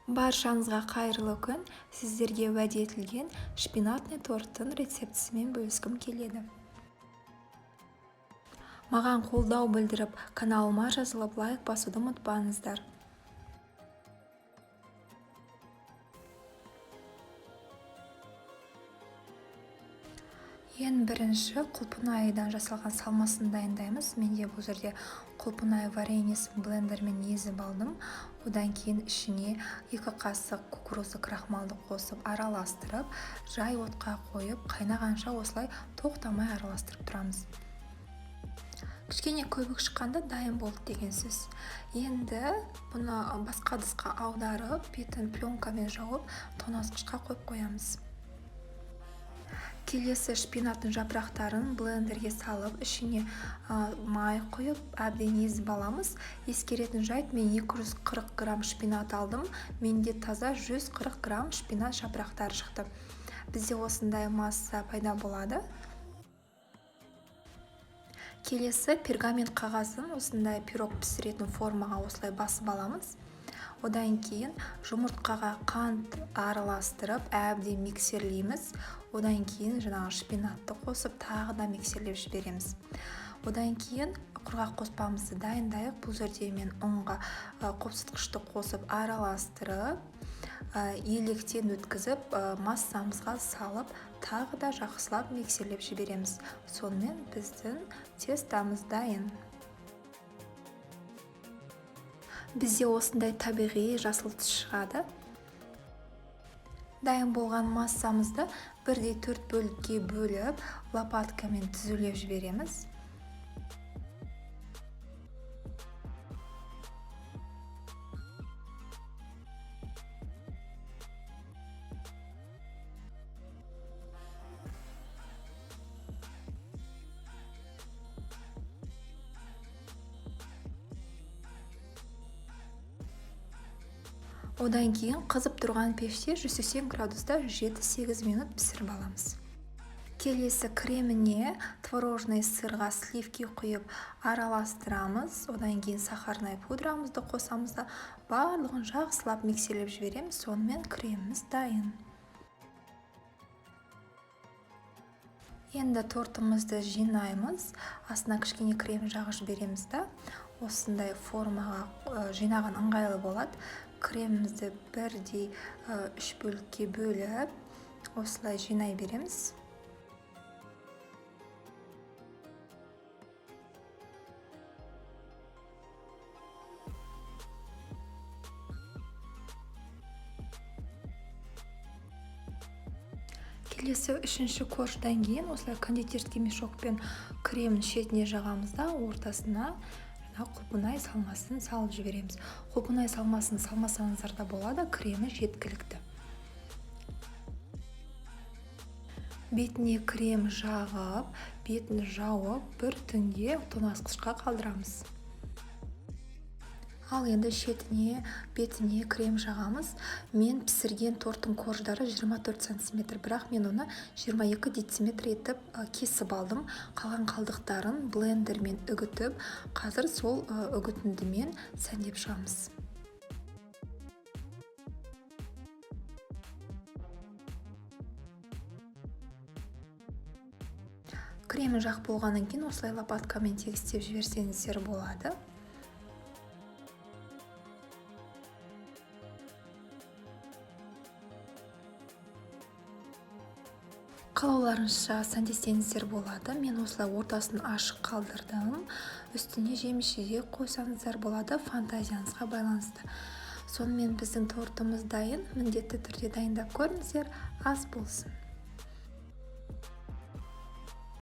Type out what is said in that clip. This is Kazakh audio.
Баршаңызға қайырлы күн. Сіздерге уәде етілген шпинатный торттың рецептісімен бөліскім келеді. Маған қолдау білдіріп, каналыма жазылып, лайк басуды ұмытпаңыздар. Ең бірінші құлпынайдан жасалған салмасын дайындаймыз. Менде бұл жерде құлпынай вареньесін блендермен езіп алдым. Одан кейін ішіне 2 қасық кукурузды крахмалды қосып араластырып, жай отқа қойып, қайнағанша осылай тоқтамай араластырып тұрамыз. Кішкене көбік шыққанда дайын болды деген сөз. Енді бұны басқа ыдысқа аударып, бетін пленкамен жауып, тоңазытқышқа қойып қоямыз. Келесі шпинаттың жапырақтарын блендерге салып, ішіне май құйып, әбден езіп аламыз. Ескеретін жайт, мен 240 грамм шпинат алдым. Менде таза 140 грамм шпинат жапырақтары шықты. Бізде осындай масса пайда болады. Келесі пергамент қағазын осындай пирог пісіретін формаға осылай басып аламыз. Одан кейін жұмыртқаға қант араластырып, әбден миксерлейміз. Одан кейін жаңағы шпинатты қосып, тағы да миксерлеп жібереміз. Одан кейін құрғақ қоспамызды дайындайық. Бұл жерде мен ұнға қопсытқышты қосып араластырып, електен өткізіп, массамызға салып, тағы да жақсылап миксерлеп жібереміз. Сонымен біздің тестамыз дайын. Бізде осындай табиғи жасыл түс шығады. Дайын болған массамызды 1/4 бөлікке бөліп, лопаткамен түзулеп жібереміз. Одан кейін қызып тұрған пеште 180 градуста 7-8 минут пісіріп аламыз. Келесі креміне творожный сырға сливки құйып араластырамыз. Одан кейін сахарный пудрамызды қосамыз да барлығын жақсылап миксерлеп жібереміз. Сонымен креміміз дайын. Енді тортымызды жинаймыз. Астына кішкене крем жағып жібереміз да. Осындай формаға жинаған ыңғайлы болады. Кремімізді 1/3 бөлікке бөліп, осылай жинай береміз. Келесі 3-ші корждан кейін осылай кондитерский мешокпен кремнің шетіне жағамыз да, ортасына құлпынай салмасын салып жібереміз. Құлпынай салмасын салмасаңыздар да болады, кремі жеткілікті. Бетіне крем жағып, бетін жауып, бір түнге тоңазытқышқа қалдырамыз. Ал енді шетіне, бетіне крем жағамыз. Мен пісірген торттың корждары 24 см, бірақ мен оны 22 дециметр етіп кесіп алдым. Қалған қалдықтарын блендермен үгітіп, қазір сол үгітіндімен сәндеп шығамыз. Кремі жақ болғаннан кейін осылай лопаткамен тегістеп жіберсеңіздер болады. Қалауларыңызша сәндесеңіздер болады. Мен осылай ортасын ашық қалдырдым. Үстіне жеміс-жидек қойсаңыздар болады, фантазияңызға байланысты. Сонымен біздің тортымыз дайын. Міндетті түрде дайындап көріңіздер, ас болсын.